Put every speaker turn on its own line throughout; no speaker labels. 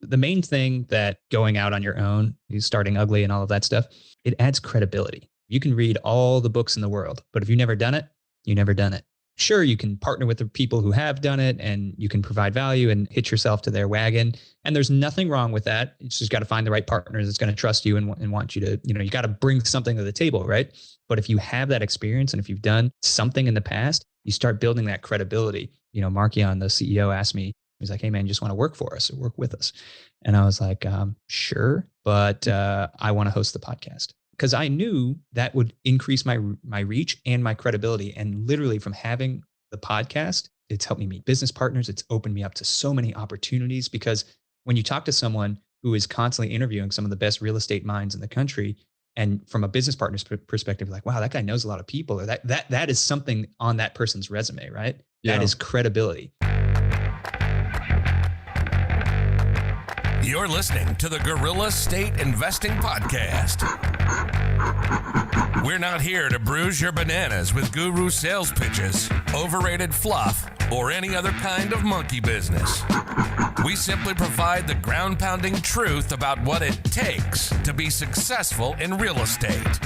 the main thing that going out on your own, you starting ugly and all of that stuff, it adds credibility. You can read all the books in the world, but if you've never done it, you never done it. Sure, you can partner with the people who have done it and you can provide value and hitch yourself to their wagon. And there's nothing wrong with that. You just got to find the right partner that's going to trust you and want you to, you got to bring something to the table, right? But if you have that experience and if you've done something in the past, you start building that credibility. Markion, the CEO, asked me, he's like, hey man, you just want to work for us or work with us? And I was like, sure, but I want to host the podcast. Because I knew that would increase my reach and my credibility. And literally from having the podcast, it's helped me meet business partners. It's opened me up to so many opportunities, because when you talk to someone who is constantly interviewing some of the best real estate minds in the country, and from a business partner's perspective, like, wow, that guy knows a lot of people, or that is something on that person's resume, right? Yeah. That is credibility.
You're listening to the Guerrilla State Investing Podcast. We're not here to bruise your bananas with guru sales pitches, overrated fluff, or any other kind of monkey business. We simply provide the ground-pounding truth about what it takes to be successful in real estate.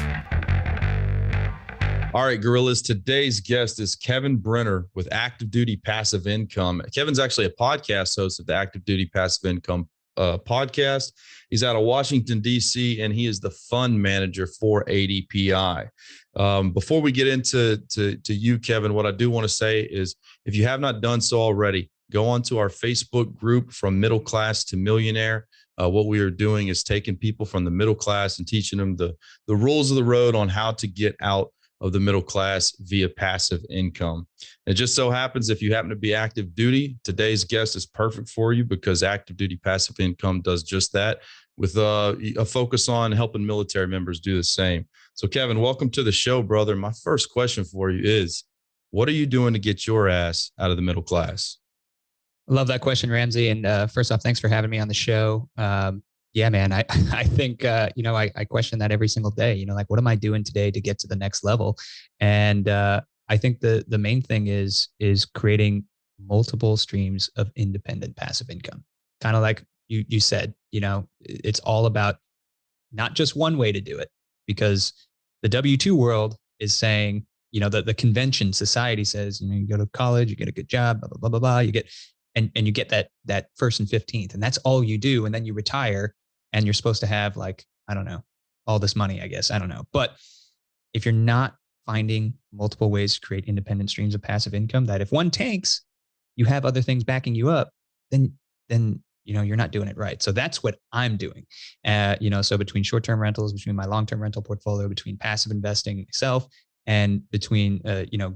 All right, Guerrillas, today's guest is Kevin Brenner with Active Duty Passive Income. Kevin's actually a podcast host of the Active Duty Passive Income podcast. He's out of Washington, D.C., and he is the fund manager for ADPI. Before we get into you, Kevin, what I do want to say is, if you have not done so already, go onto our Facebook group, From Middle Class to Millionaire. What we are doing is taking people from the middle class and teaching them the rules of the road on how to get out of the middle class via passive income. It just so happens, if you happen to be active duty, today's guest is perfect for you, because Active Duty Passive Income does just that, with a focus on helping military members do the same. So Kevin, welcome to the show, brother. My first question for you is, what are you doing to get your ass out of the middle class?
I love that question, Ramsey. And first off, thanks for having me on the show. Yeah, man, I think, I question that every single day, like, what am I doing today to get to the next level? And I think the main thing is creating multiple streams of independent passive income. Kind of like you said, it's all about not just one way to do it, because the W-2 world is saying, the convention society says, you go to college, you get a good job, blah, blah, blah, blah, blah, you get, and you get that first and 15th, and that's all you do. And then you retire. And you're supposed to have, like, I don't know, all this money, I guess. I don't know. But if you're not finding multiple ways to create independent streams of passive income, that if one tanks, you have other things backing you up, then you're not doing it right. So that's what I'm doing. So between short-term rentals, between my long-term rental portfolio, between passive investing myself, and between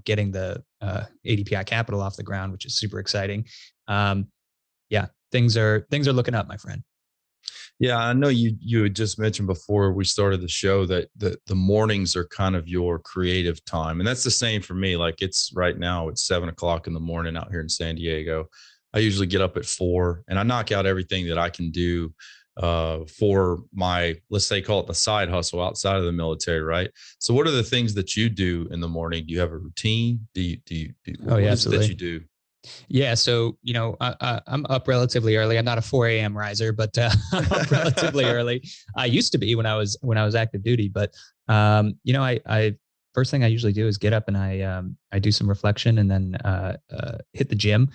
getting the ADPI capital off the ground, which is super exciting. Things are looking up, my friend.
Yeah, I know you had just mentioned before we started the show that the mornings are kind of your creative time. And that's the same for me. Like, it's right now, it's 7:00 in the morning out here in San Diego. I usually get up at 4 and I knock out everything that I can do for my, let's say, call it the side hustle outside of the military, right? So what are the things that you do in the morning? Do you have a routine? What is it that you do?
Yeah. So, I'm up relatively early. I'm not a 4 a.m. riser, but I'm up relatively early. I used to be when I was active duty, but, I first thing I usually do is get up and I do some reflection, and then hit the gym,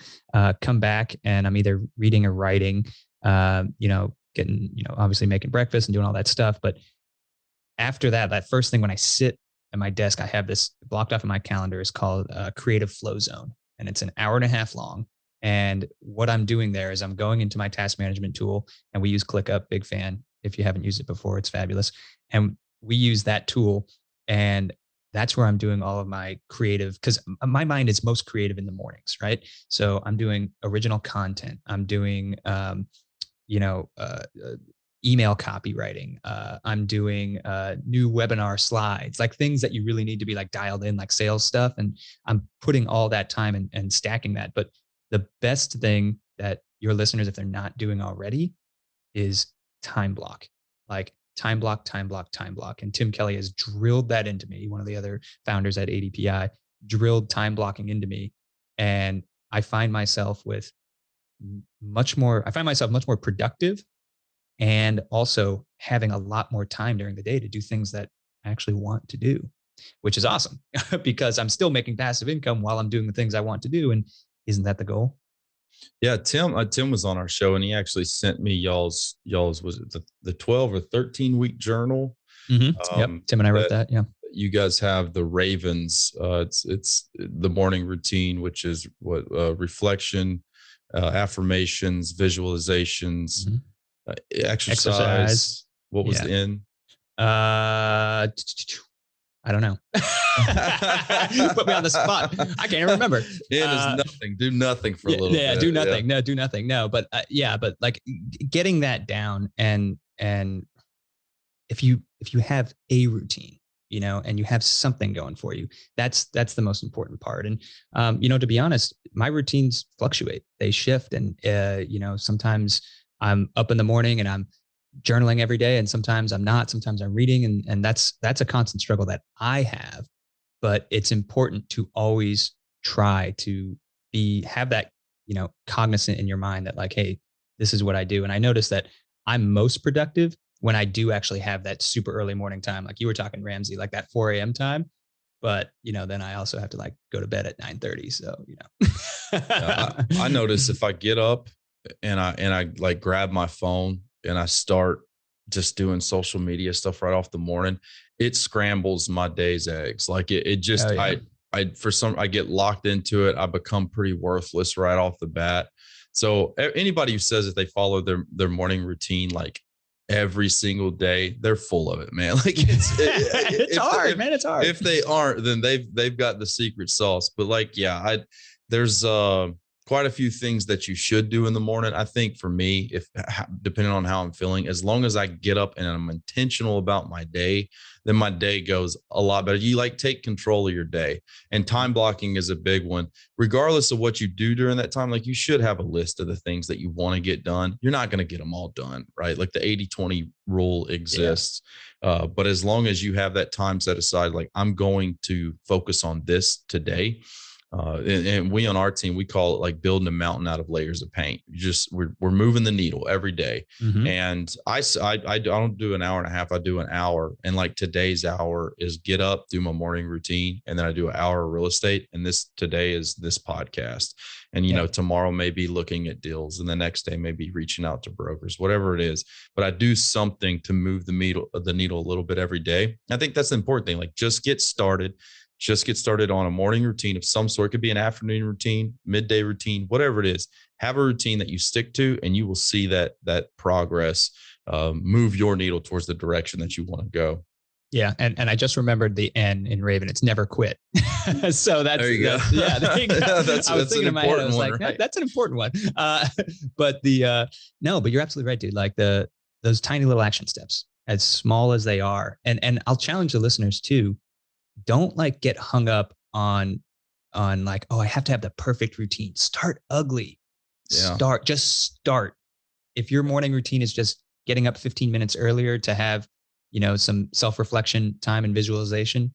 come back, and I'm either reading or writing, getting, obviously making breakfast and doing all that stuff. But after that first thing, when I sit at my desk, I have this blocked off in my calendar, is called Creative Flow Zone. And it's an hour and a half long. And what I'm doing there is I'm going into my task management tool, and we use ClickUp, big fan. If you haven't used it before, it's fabulous. And we use that tool, and that's where I'm doing all of my creative, because my mind is most creative in the mornings, right? So I'm doing original content. I'm doing, email copywriting. I'm doing new webinar slides, like things that you really need to be like dialed in, like sales stuff. And I'm putting all that time and stacking that. But the best thing that your listeners, if they're not doing already, is time block. Like time block. And Tim Kelly has drilled that into me. One of the other founders at ADPI drilled time blocking into me. And I find myself with I find myself much more productive, and also having a lot more time during the day to do things that I actually want to do, which is awesome because I'm still making passive income while I'm doing the things I want to do. And isn't that the goal?
Yeah, Tim was on our show, and he actually sent me y'all's was it the 12 or 13 week journal.
Yep. Tim and I wrote that. Yeah.
You guys have the Ravens. It's the morning routine, which is what reflection, affirmations, visualizations, exercise. What was the N?
I don't know. Put me on the spot. I can't even remember.
It is nothing. Do nothing for a little bit.
Do nothing. Yeah. No, do nothing. No, but but like getting that down, and if you have a routine, and you have something going for you, that's the most important part. And to be honest, my routines fluctuate. They shift, and sometimes I'm up in the morning and I'm journaling every day, and sometimes I'm not. Sometimes I'm reading, and that's a constant struggle that I have. But it's important to always try to have that cognizant in your mind that like, hey, this is what I do. And I notice that I'm most productive when I do actually have that super early morning time, like you were talking, Ramsey, like that 4 a.m. time. But then I also have to like go to bed at 9:30. So
I notice if I get up and I like grab my phone and I start just doing social media stuff right off the morning, it scrambles my day's eggs. Like it just, I get locked into it. I become pretty worthless right off the bat. So anybody who says that they follow their morning routine, like every single day, they're full of it, man. Like
it's hard, man. It's hard.
If they aren't, then they've got the secret sauce. But like, there's quite a few things that you should do in the morning. I think for me, depending on how I'm feeling, as long as I get up and I'm intentional about my day, then my day goes a lot better. You like take control of your day, and time blocking is a big one. Regardless of what you do during that time, like you should have a list of the things that you want to get done. You're not going to get them all done, right? Like the 80-20 rule exists. Yeah. But as long as you have that time set aside, like I'm going to focus on this today. And we on our team, we call it like building a mountain out of layers of paint. We're moving the needle every day. Mm-hmm. And I don't do an hour and a half. I do an hour. And like today's hour is get up, do my morning routine. And then I do an hour of real estate. And today is this podcast. And, tomorrow may be looking at deals, and the next day may be reaching out to brokers, whatever it is. But I do something to move the needle a little bit every day. I think that's the important thing. Like just get started. Just get started on a morning routine of some sort. It could be an afternoon routine, midday routine, whatever it is. Have a routine that you stick to, and you will see that progress move your needle towards the direction that you want to go.
Yeah, and I just remembered the N in Raven. It's never quit. So that's
there you go.
Yeah,
that's an important one. Right?
That's an important one. But but you're absolutely right, dude. Like those tiny little action steps, as small as they are, and I'll challenge the listeners too. Don't like get hung up on like, oh, I have to have the perfect routine. Start ugly. Yeah. Just start. If your morning routine is just getting up 15 minutes earlier to have, some self-reflection time and visualization,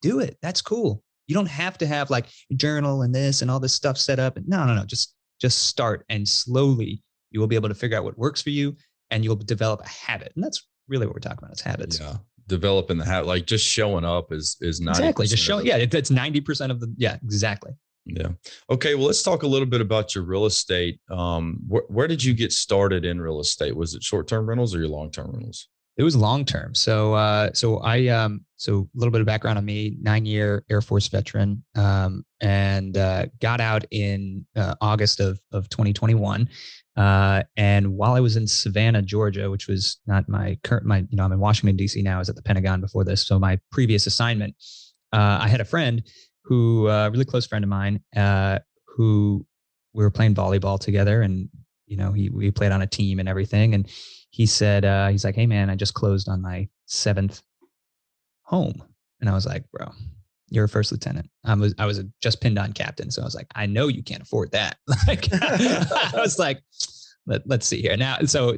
do it. That's cool. You don't have to have like a journal and this and all this stuff set up. No. Just start, and slowly you will be able to figure out what works for you, and you'll develop a habit. And that's really what we're talking about. It's habits.
Yeah. Developing the habit, like just showing up is 90%.
Exactly. Just showing. Yeah. That's 90% of exactly.
Yeah. Okay. Well, let's talk a little bit about your real estate. Where did you get started in real estate? Was it short-term rentals or your long-term rentals?
It was long-term. So a little bit of background on me, 9-year Air Force veteran, and got out in August of 2021. And while I was in Savannah, Georgia, which was not my current, I'm in Washington, D.C. now. I was at the Pentagon before this. So my previous assignment, I had a friend who, a really close friend of mine, who we were playing volleyball together, and, we played on a team and everything. And he said, he's like, hey man, I just closed on my 7th home. And I was like, bro, you're a first lieutenant. I was just pinned on captain. So I was like, I know you can't afford that. Like, I was like, let's see here now. So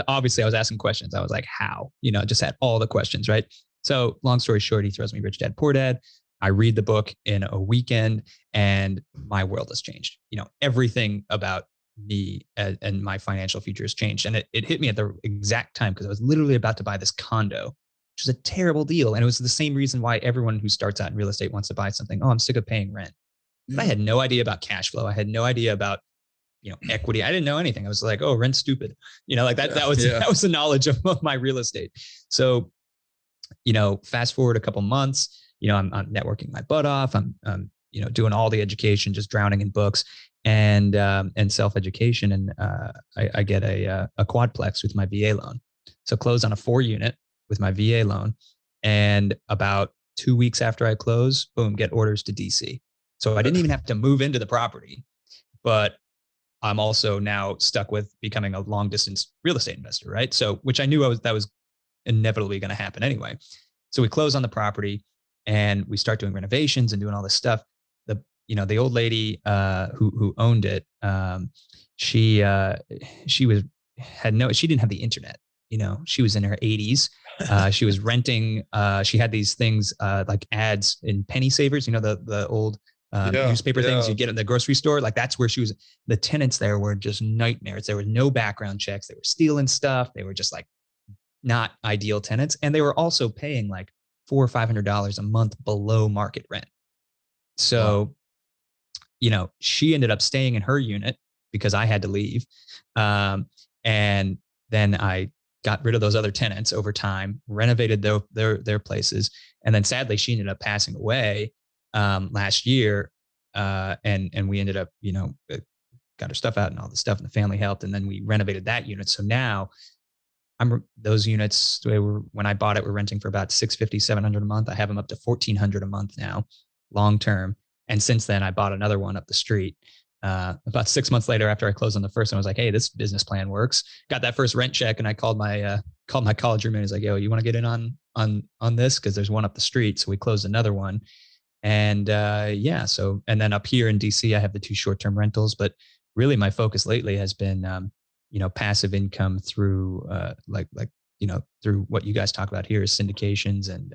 obviously I was asking questions. I was like, how, just had all the questions. Right. So long story short, he throws me Rich Dad, Poor Dad. I read the book in a weekend, and my world has changed. Everything about me and my financial future has changed. And it hit me at the exact time because I was literally about to buy this condo, which is a terrible deal. And it was the same reason why everyone who starts out in real estate wants to buy something. Oh, I'm sick of paying rent. But I had no idea about cash flow. I had no idea about, equity. I didn't know anything. I was like, oh, rent's stupid. That was the knowledge of my real estate. So, fast forward a couple months, I'm networking my butt off. I'm doing all the education, just drowning in books and self-education. And I get a quadplex with my VA loan. So close on a 4-unit with my VA loan. And about 2 weeks after I close, boom, get orders to DC. So I didn't even have to move into the property, but I'm also now stuck with becoming a long distance real estate investor, right? So, which I knew that was inevitably going to happen anyway. So we close on the property and we start doing renovations and doing all this stuff. The old lady who owned it, she didn't have the internet. She was in her 80s. She was renting. She had these things like ads in penny savers. The old newspaper things you get at the grocery store. Like that's where she was. The tenants there were just nightmares. There was no background checks. They were stealing stuff. They were just like not ideal tenants, and they were also paying like $400 or $500 a month below market rent. So, she ended up staying in her unit because I had to leave, and then I got rid of those other tenants over time, renovated their places, and then sadly she ended up passing away last year, and we ended up got her stuff out and all the stuff, and the family helped, and then we renovated that unit. So now those units, when I bought it, we're renting for about $650, $700 a month. I have them up to $1,400 a month now, long term. And since then, I bought another one up the street. About 6 months later, after I closed on the first one, I was like, "Hey, this business plan works." Got that first rent check, and I called my college roommate. He's like, "Yo, you want to get in on this? Because there's one up the street." So we closed another one, and So and then up here in DC, I have the 2 short-term rentals. But really, my focus lately has been passive income through through what you guys talk about here is syndications and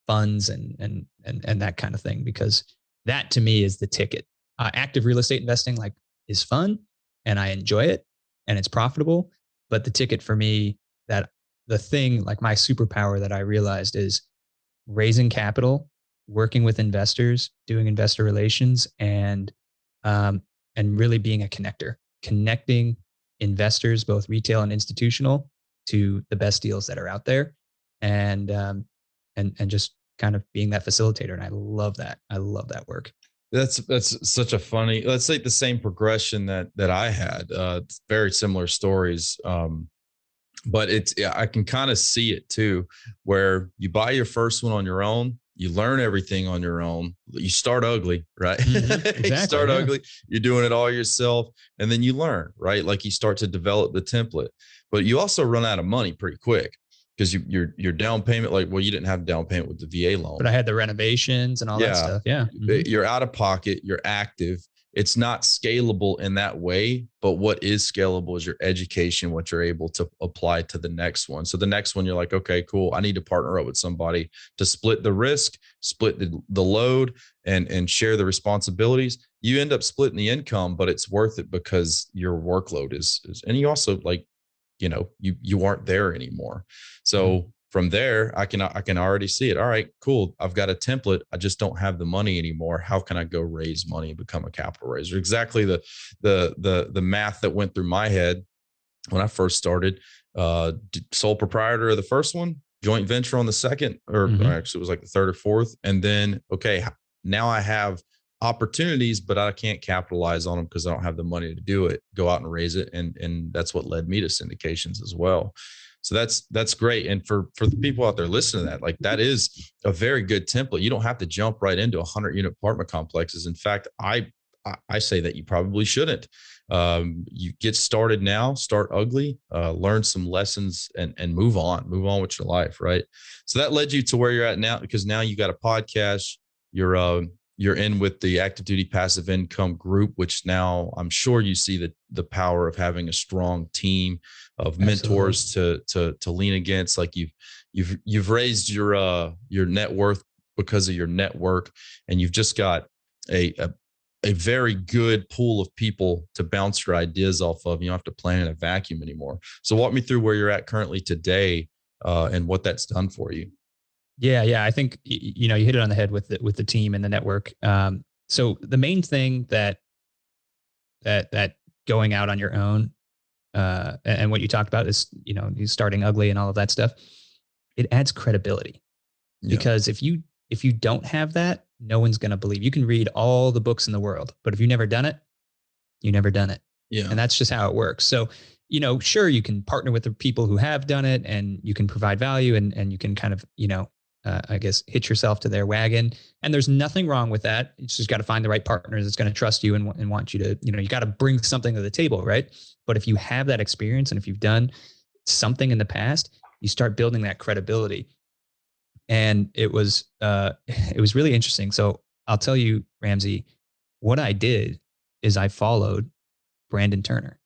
funds and that kind of thing, because that to me is the ticket. Active real estate investing is fun and I enjoy it and it's profitable. But the ticket for me, that the thing, like my superpower that I realized, is raising capital, working with investors, doing investor relations, and really being a connector, connecting investors, both retail and institutional, to the best deals that are out there, and just kind of being that facilitator. And I love that. I love that work.
That's such a funny, let's say the same progression that I had, it's very similar stories. But I can kind of see it too, where you buy your first one on your own, you learn everything on your own. You start ugly, right? Exactly, you start ugly. You're doing it all yourself, and then you learn, right? Like you start to develop the template, but you also run out of money pretty quick because your down payment, you didn't have down payment with the VA loan,
but I had the renovations and all that stuff. Yeah,
you're out of pocket. You're active. It's not scalable in that way, but what is scalable is your education, what you're able to apply to the next one. So the next one, you're like, okay, cool. I need to partner up with somebody to split the risk, split the load, and share the responsibilities. You end up splitting the income, but it's worth it because your workload is and you also you aren't there anymore. So from there, I can already see it. All right, cool. I've got a template. I just don't have the money anymore. How can I go raise money and become a capital raiser? Exactly the math that went through my head when I first started. Sole proprietor of the first one, joint venture on the second, or actually it was like the third or fourth. And then, okay, now I have opportunities, but I can't capitalize on them because I don't have the money to do it. Go out and raise it. And that's what led me to syndications as well. So that's great. And for the people out there listening to that, that is a very good template. You don't have to jump right into 100-unit apartment complexes. In fact, I say that you probably shouldn't. You get started now, start ugly, learn some lessons and move on with your life. Right. So that led you to where you're at now, because now you got a podcast, you're in with the active duty passive income group, which now I'm sure you see the power of having a strong team of mentors to lean against. Like you've raised your net worth because of your network, and you've just got a a very good pool of people to bounce your ideas off of. You don't have to plan in a vacuum anymore. So walk me through where you're at currently today, and what that's done for you.
Yeah. I think, you hit it on the head with the team and the network. So the main thing that going out on your own, and what you talked about is, you starting ugly and all of that stuff, it adds credibility. Yeah. Because if you don't have that, no one's going to believe. You can read all the books in the world, but if you've never done it, you never done it.
Yeah.
And that's just how it works. So, sure, you can partner with the people who have done it and you can provide value and you can kind of, I guess, hitch yourself to their wagon. And there's nothing wrong with that. You just got to find the right partners that's going to trust you and want you to, you got to bring something to the table, right? But if you have that experience and if you've done something in the past, you start building that credibility. And it was really interesting. So I'll tell you, Ramsey, what I did is I followed Brandon Turner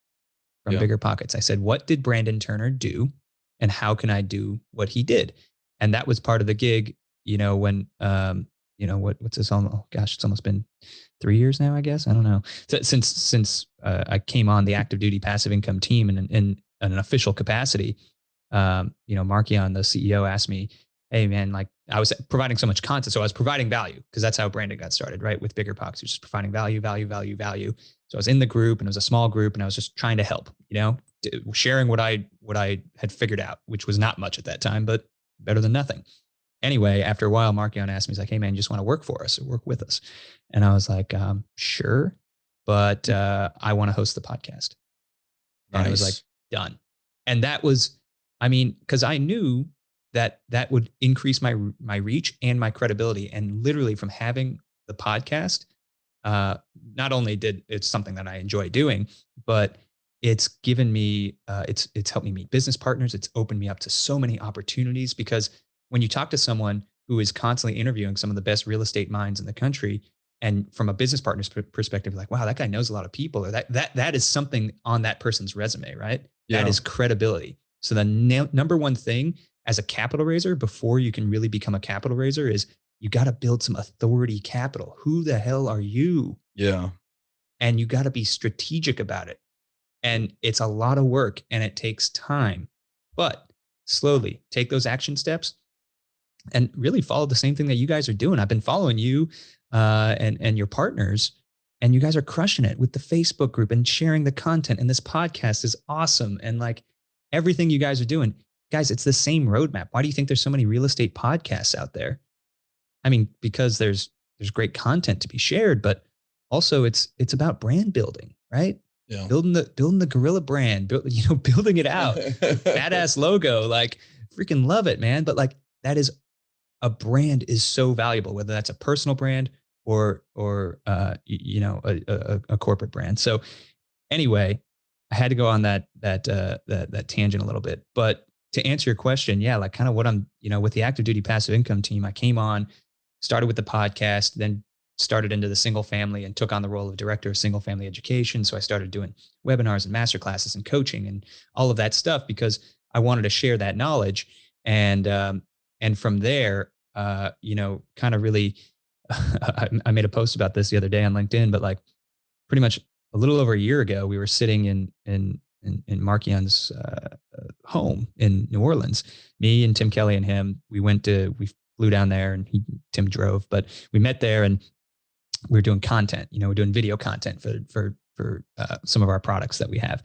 from Bigger Pockets. I said, what did Brandon Turner do? And how can I do what he did? And that was part of the gig, when, what's this on? Oh gosh, it's almost been 3 years now, I guess. I don't know. So since I came on the active duty passive income team in an official capacity, Markion, the CEO, asked me, hey man, like I was providing so much content. So I was providing value because that's how Brandon got started, right? With Bigger Pockets, just providing value. So I was in the group and it was a small group and I was just trying to help, sharing what I had figured out, which was not much at that time, but better than nothing. Anyway, after a while, Markion asked me, he's like, hey man, you just want to work for us or work with us? And I was like, sure, but I want to host the podcast. And I was like, done. And that was, because I knew that would increase my reach and my credibility. And literally from having the podcast, not only did it's something that I enjoy doing, but it's given me, it's helped me meet business partners. It's opened me up to so many opportunities because when you talk to someone who is constantly interviewing some of the best real estate minds in the country, and from a business partner's perspective, like, wow, that guy knows a lot of people, or that is something on that person's resume, right? Yeah. That is credibility. So the number one thing as a capital raiser, before you can really become a capital raiser, is you got to build some authority capital. Who the hell are you?
Yeah.
And you got to be strategic about it. And it's a lot of work and it takes time, but slowly take those action steps and really follow the same thing that you guys are doing. I've been following you and your partners, and you guys are crushing it with the Facebook group and sharing the content. And this podcast is awesome. And like everything you guys are doing, guys, it's the same roadmap. Why do you think there's so many real estate podcasts out there? Because there's great content to be shared, but also it's about brand building, right? Yeah. Building the gorilla brand, building it out, badass logo, like freaking love it, man. But like that is a brand is so valuable, whether that's a personal brand or a corporate brand. So anyway, I had to go on that tangent a little bit, but to answer your question, yeah, like kind of what I'm, with the active duty passive income team, I came on, started with the podcast, then started into the single family and took on the role of director of single family education. So I started doing webinars and masterclasses and coaching and all of that stuff because I wanted to share that knowledge. And from there, kind of really, I made a post about this the other day on LinkedIn, but like pretty much a little over a year ago, we were sitting in Markion's home in New Orleans. Me and Tim Kelly and him, we flew down there and Tim drove, but we met there and we were doing content. We're doing video content for some of our products that we have,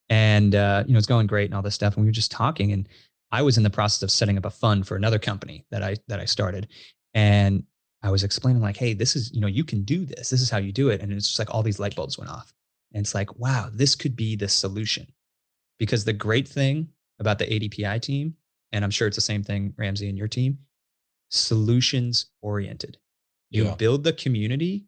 and it's going great and all this stuff. And we were just talking, and I was in the process of setting up a fund for another company that I started, and I was explaining like, hey, this is you can do this. This is how you do it, and it's just like all these light bulbs went off. And it's like, wow, this could be the solution. Because the great thing about the ADPI team, and I'm sure it's the same thing, Ramsey, and your team, solutions oriented. You build the community,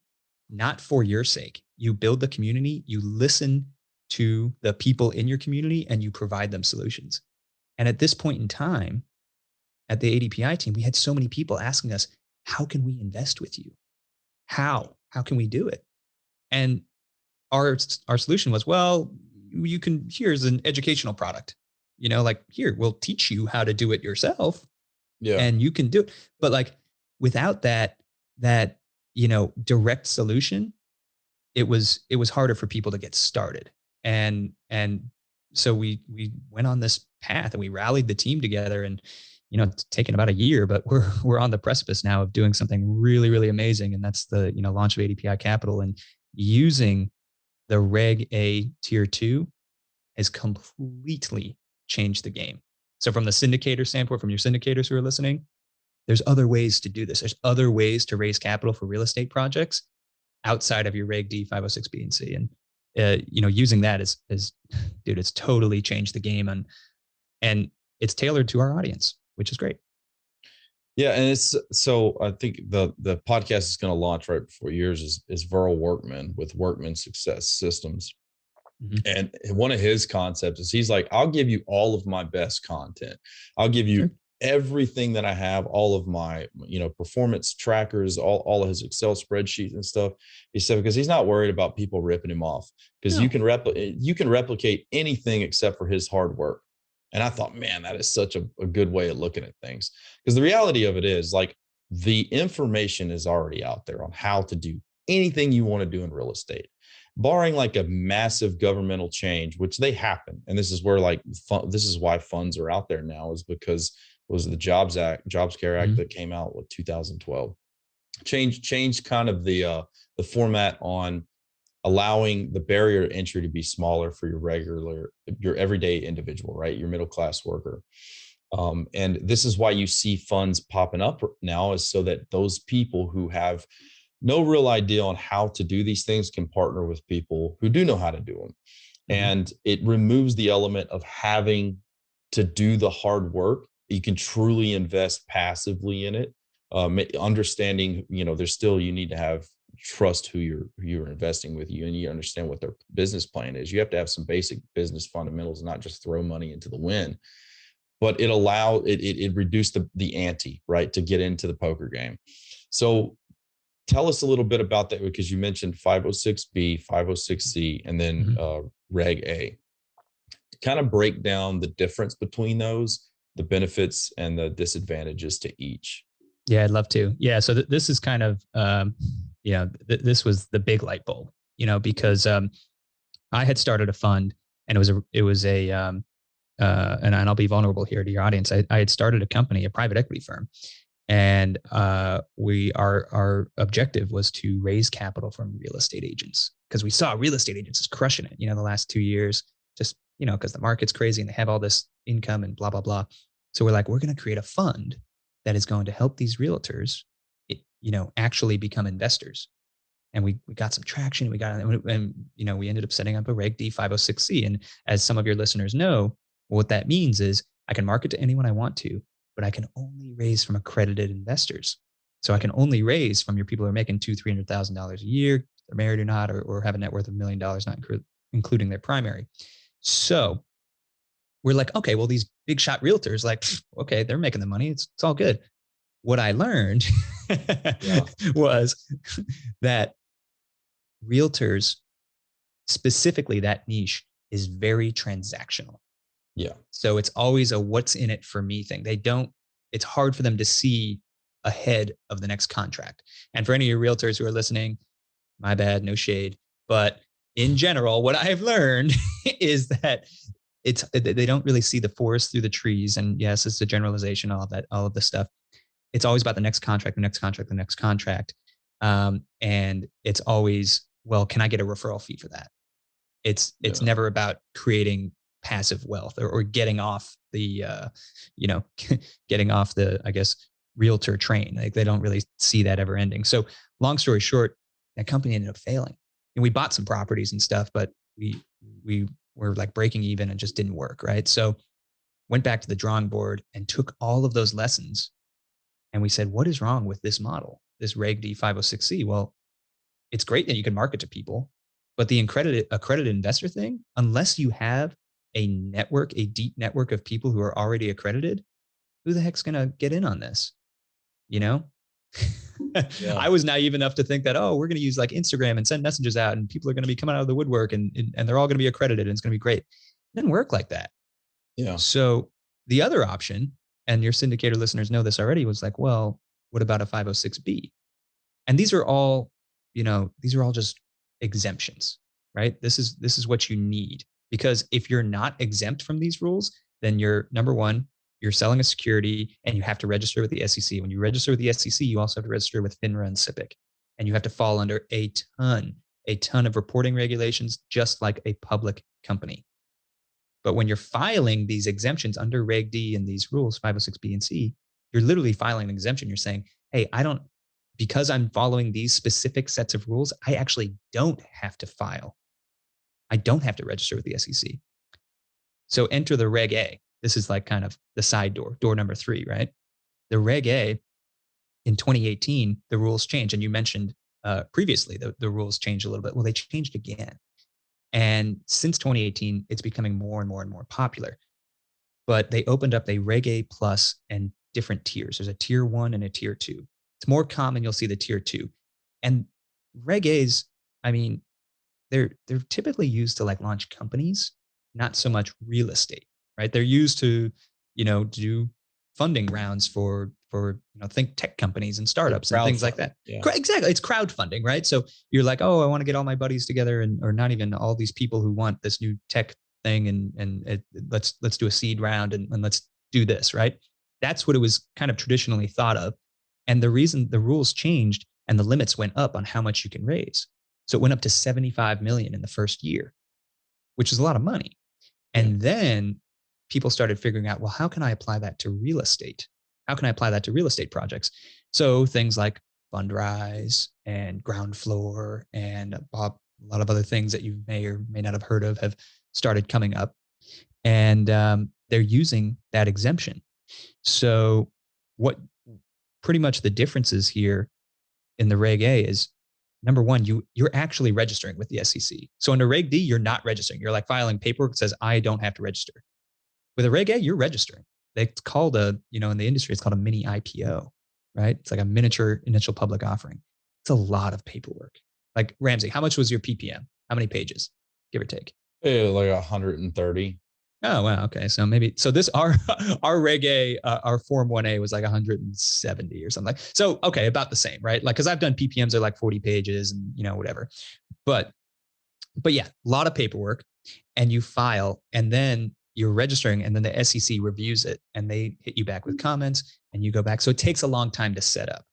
not for your sake. You build the community, you listen to the people in your community, and you provide them solutions. And at this point in time, at the ADPI team, we had so many people asking us, how can we invest with you? How can we do it? And our solution was, well, here's an educational product, like here, we'll teach you how to do it yourself. Yeah. And you can do it. But like without that direct solution, it was harder for people to get started. And so we went on this path and we rallied the team together, and it's taken about a year, but we're on the precipice now of doing something really, really amazing. And that's the, launch of ADPI Capital, and using the Reg A Tier 2 has completely changed the game. So from the syndicator standpoint, from your syndicators who are listening, there's other ways to do this. There's other ways to raise capital for real estate projects outside of your Reg D 506B and C. And, using that is, dude, it's totally changed the game, and it's tailored to our audience, which is great.
Yeah. And so I think the podcast is going to launch right before yours is Verl Workman with Workman Success Systems. Mm-hmm. And one of his concepts is he's like, I'll give you all of my best content. I'll give you everything that I have, all of my, performance trackers, all of his Excel spreadsheets and stuff. He said, because he's not worried about people ripping him off, because you can replicate anything except for his hard work. And I thought, man, that is such a good way of looking at things. Because the reality of it is, like, the information is already out there on how to do anything you want to do in real estate, barring like a massive governmental change, which they happen. And this is where this is why funds are out there now, is because it was the Jobs Care Act that came out with 2012, changed kind of the format on allowing the barrier to entry to be smaller for your everyday individual, right? Your middle-class worker. And this is why you see funds popping up now, is so that those people who have no real idea on how to do these things can partner with people who do know how to do them. Mm-hmm. And it removes the element of having to do the hard work. You can truly invest passively in it. Understanding, there's still, you need to have trust who you're investing with, and you understand what their business plan is. You have to have some basic business fundamentals, not just throw money into the wind. But it reduced the ante, right, to get into the poker game. So tell us a little bit about that, because you mentioned 506B, 506C, and then Reg A. Kind of break down the difference between those, the benefits and the disadvantages to each.
Yeah, I'd love to. Yeah, so this is kind of, this was the big light bulb, because I had started a fund, and it was a and I'll be vulnerable here to your audience. I had started a company, a private equity firm, and our objective was to raise capital from real estate agents, because we saw real estate agents is crushing it, the last 2 years, just, because the market's crazy and they have all this income and blah, blah, blah. So we're like, we're going to create a fund that is going to help these realtors, actually become investors. And we got some traction. We ended up setting up a Reg D 506C. And as some of your listeners know, what that means is I can market to anyone I want to, but I can only raise from accredited investors. So I can only raise from your people who are making $200,000-$300,000 a year, they're married or not, or have a net worth of $1 million, not including their primary. So we're like, okay, well, these big shot realtors, like, okay, they're making the money. It's all good. What I learned was that realtors, specifically that niche, is very transactional.
Yeah.
So it's always a what's in it for me thing. It's hard for them to see ahead of the next contract. And for any of your realtors who are listening, my bad, no shade. But in general, what I've learned is that they don't really see the forest through the trees. And yes, it's a generalization, all of this stuff. It's always about the next contract, the next contract, the next contract. And it's always, well, can I get a referral fee for that? It's never about creating passive wealth or getting off the, I guess, realtor train. Like, they don't really see that ever ending. So long story short, that company ended up failing, and we bought some properties and stuff, but we were like breaking even and just didn't work. Right. So went back to the drawing board and took all of those lessons. And we said, what is wrong with this model, this Reg D 506C? Well, it's great that you can market to people, but the accredited investor thing, unless you have a deep network of people who are already accredited, who the heck's going to get in on this? Yeah. I was naive enough to think that, we're going to use like Instagram and send messages out, and people are going to be coming out of the woodwork, and they're all going to be accredited, and it's going to be great. It didn't work like that.
Yeah.
So the other option, and your syndicator listeners know this already, was like, well, what about a 506B? And these are all just exemptions, right? This is what you need, because if you're not exempt from these rules, then you're, number one, you're selling a security and you have to register with the SEC. When you register with the SEC, you also have to register with FINRA and SIPC, and you have to fall under a ton of reporting regulations, just like a public company. But when you're filing these exemptions under Reg D and these rules, 506B and C, you're literally filing an exemption. You're saying, hey, because I'm following these specific sets of rules, I actually don't have to file. I don't have to register with the SEC. So enter the Reg A. This is like kind of the side door number 3, right? The Reg A, in 2018, the rules changed. And you mentioned previously the rules changed a little bit. Well, they changed again. And since 2018, it's becoming more and more and more popular. But they opened up a Reg A plus and different tiers. There's a tier 1 and a tier 2. It's more common, you'll see the tier 2. And Reg A's, I mean, they're typically used to like launch companies, not so much real estate, right? They're used to, do funding rounds for think tech companies and startups and things like that.
Yeah.
Exactly. It's crowdfunding, right? So you're like, oh, I want to get all my buddies together, or not even all these people who want this new tech thing, and let's do a seed round and let's do this, right? That's what it was kind of traditionally thought of. And the reason the rules changed and the limits went up on how much you can raise. So it went up to 75 million in the first year, which is a lot of money. And then people started figuring out, well, how can I apply that to real estate? How can I apply that to real estate projects? So things like Fundrise and Ground Floor and a lot of other things that you may or may not have heard of have started coming up. And they're using that exemption. So what pretty much the differences here in the Reg A is, number one, you're actually registering with the SEC. So under Reg D, you're not registering. You're like filing paperwork that says, I don't have to register. With a Reg A, you're registering. It's called in the industry, it's called a mini IPO, right? It's like a miniature initial public offering. It's a lot of paperwork. Like, Ramsey, how much was your PPM? How many pages, give or take?
Like 130.
Oh, wow. Okay. So this, our Reg A, our Form 1A was like 170 or something. So, okay, about the same, right? Like, cause I've done PPMs that are like 40 pages and, whatever. But yeah, a lot of paperwork, and you file, and then you're registering, and then the SEC reviews it and they hit you back with comments and you go back. So it takes a long time to set up.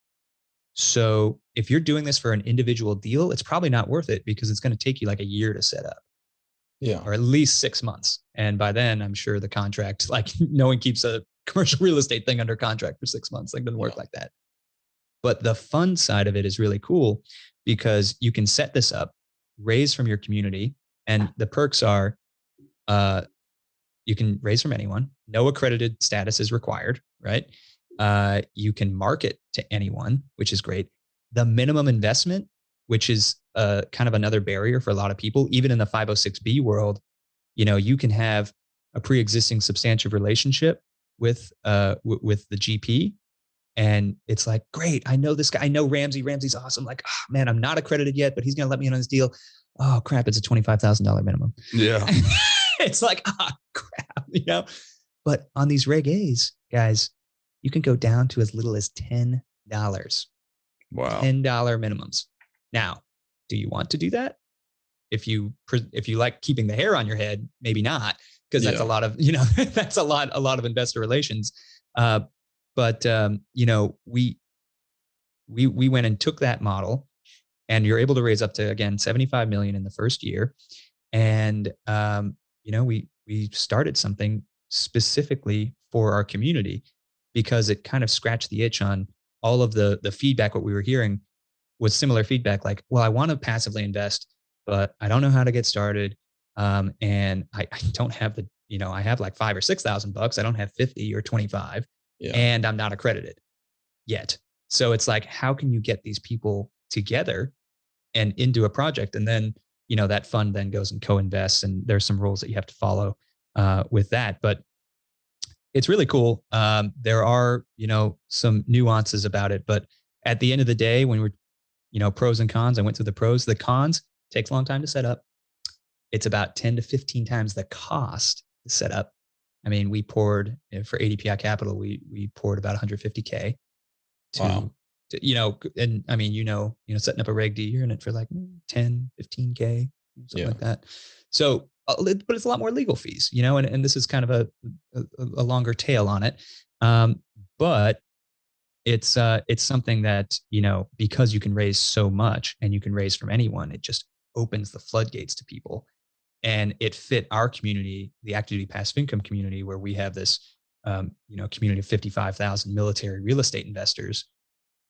So if you're doing this for an individual deal, it's probably not worth it, because it's going to take you like a year to set up.
Yeah.
Or at least 6 months. And by then, I'm sure the contract, like, no one keeps a commercial real estate thing under contract for 6 months. Like, it doesn't work like that. But the fun side of it is really cool, because you can set this up, raise from your community, and the perks are, you can raise from anyone. No accredited status is required, right? You can market to anyone, which is great. The minimum investment, which is kind of another barrier for a lot of people, even in the 506B world, you can have a pre-existing substantive relationship with the GP. And it's like, great, I know this guy. I know Ramsey. Ramsey's awesome. Like, oh, man, I'm not accredited yet, but he's going to let me in on this deal. Oh, crap, it's a $25,000 minimum.
Yeah.
It's like, crap, But on these Reg A's, guys, you can go down to as little as $10.
Wow.
$10 minimums. Now, do you want to do that? If you like keeping the hair on your head, maybe not, because that's a lot of, that's a lot of investor relations. But we went and took that model, and you're able to raise up to, again, 75 million in the first year. And, we started something specifically for our community, because it kind of scratched the itch on all of the feedback. What we were hearing was similar feedback, like, well, I want to passively invest, but I don't know how to get started. And I don't have I have like $5,000 or $6,000. I don't have 50 or 25, and I'm not accredited yet. So it's like, how can you get these people together and into a project? And then, that fund then goes and co-invests, and there's some rules that you have to follow with that. But it's really cool. There are, some nuances about it, but at the end of the day, when we're, pros and cons, I went through the pros. The cons, takes a long time to set up. It's about 10 to 15 times the cost to set up. I mean, we poured, for ADPI Capital, we poured about $150K to and I mean, setting up a Reg D, you're in it for like 10, 15K, something like that. So, but it's a lot more legal fees, and this is kind of a longer tail on it. But it's something that, because you can raise so much and you can raise from anyone, it just opens the floodgates to people. And it fit our community, the active duty passive income community, where we have this, community of 55,000 military real estate investors.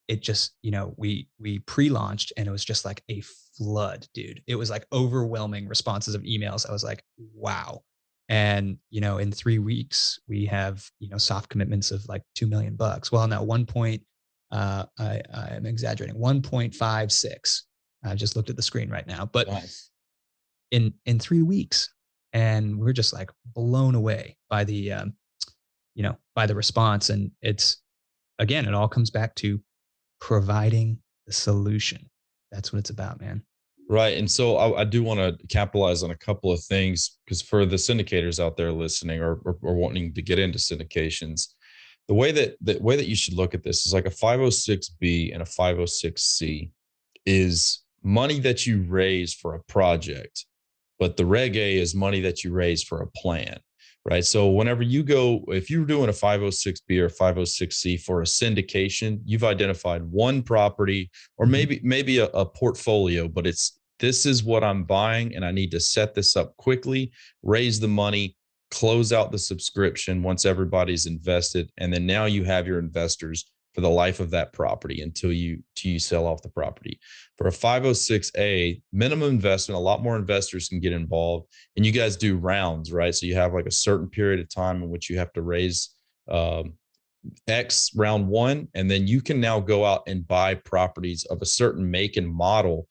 It just, we pre-launched and it was just like a flood, dude. It was like overwhelming responses of emails. I was like, wow. And, in 3 weeks we have, soft commitments of like $2 million. Well, now I'm exaggerating, 1.56. I just looked at the screen right now, but
nice.
in 3 weeks, and we're just like blown away by the, by the response. And it's, again, it all comes back to providing the solution. That's what it's about, man.
Right. And so I do want to capitalize on a couple of things, because for the syndicators out there listening or wanting to get into syndications, the way that you should look at this is like a 506B and a 506C is money that you raise for a project, but the Reg A is money that you raise for a plan. Right. So whenever you go, if you're doing a 506B or 506C for a syndication, you've identified one property or maybe a portfolio, but this is what I'm buying and I need to set this up quickly, raise the money, close out the subscription once everybody's invested. And then now you have your investors for the life of that property until you sell off the property. For a 506A, minimum investment, a lot more investors can get involved, and you guys do rounds, right? So you have like a certain period of time in which you have to raise X round one, and then you can now go out and buy properties of a certain make and model,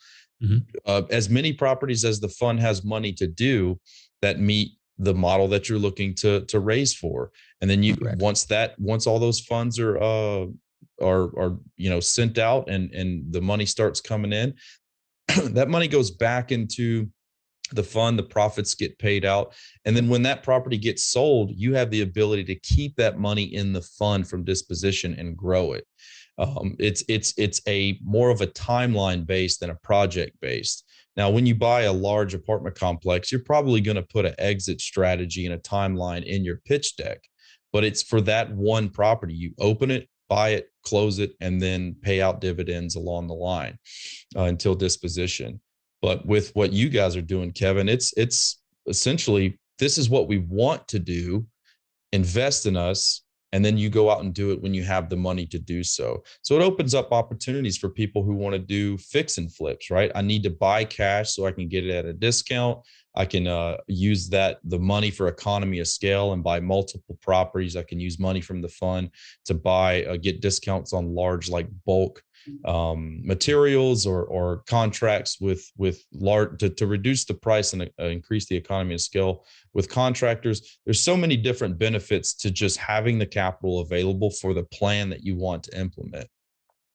as many properties as the fund has money to do that meet the model that you're looking to raise for. And then once all those funds are sent out and the money starts coming in, that money goes back into the fund, the profits get paid out. And then when that property gets sold, you have the ability to keep that money in the fund from disposition and grow it. It's a more of a timeline based than a project based. Now, when you buy a large apartment complex, you're probably going to put an exit strategy and a timeline in your pitch deck, but it's for that one property. You open it, buy it, close it, and then pay out dividends along the line until disposition. But with what you guys are doing, Kevin, it's essentially, this is what we want to do, invest in us, and then you go out and do it when you have the money to do so. So it opens up opportunities for people who want to do fix and flips, right? I need to buy cash so I can get it at a discount. I can use the money for economy of scale and buy multiple properties. I can use money from the fund to get discounts on large, like bulk materials or contracts with large to reduce the price and increase the economy of scale with contractors. There's so many different benefits to just having the capital available for the plan that you want to implement.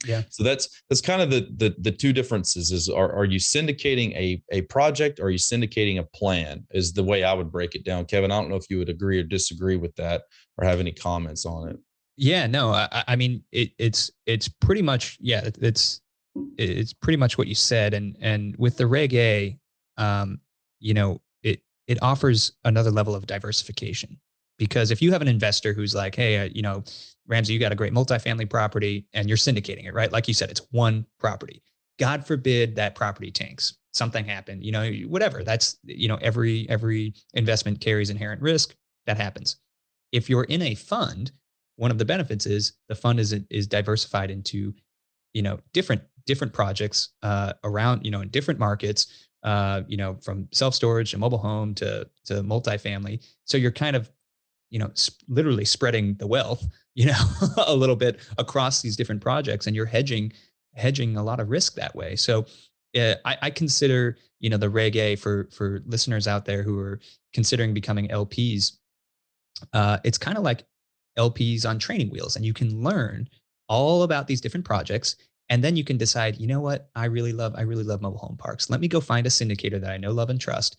Yeah.
So that's kind of the two differences is, are you syndicating a project, or are you syndicating a plan, is the way I would break it down. Kevin, I don't know if you would agree or disagree with that or have any comments on it.
Yeah, no, I mean, it's pretty much, it's pretty much what you said. And with the Reg A, it offers another level of diversification, because if you have an investor who's like, hey, Ramsey, you got a great multifamily property and you're syndicating it, right? Like you said, it's one property. God forbid that property tanks, something happened, whatever. That's, every investment carries inherent risk. That happens. If you're in a fund, one of the benefits is the fund is diversified into, different projects around, in different markets, from self-storage to mobile home to multifamily. So you're kind of, literally spreading the wealth, a little bit across these different projects, and you're hedging a lot of risk that way. So I consider, the Reg A for listeners out there who are considering becoming LPs, it's kind of like LPs on training wheels, and you can learn all about these different projects. And then you can decide, you know what, I really love mobile home parks. Let me go find a syndicator that I know, love, and trust,